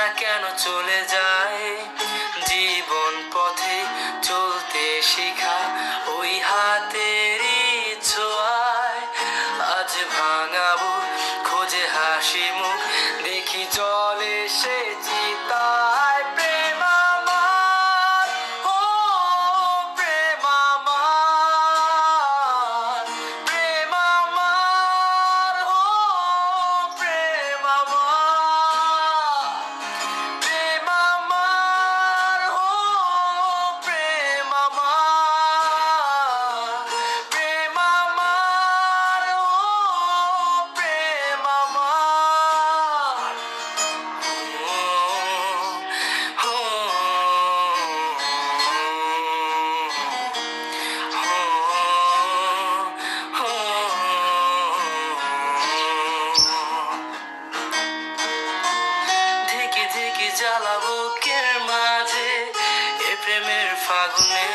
তারা কেন চলে যায়? জীবন পথে চলতে শিখা ওই হাতেরই ছোঁয়ায় আজ ভাঙাবো খোঁজে হাসি মুখ, দেখি চলে সে চিতায়। প্রেম আমার, ও প্রেম আমার, প্রেম আমার, ও প্রেম আমার, প্রেম আমার, ও প্রেম আমার, প্রেম আমার, ও প্রেম আমার। ঢেকে ঢেকে জ্বালাবো কের মাঝে এ প্রেমের ফাগুনে।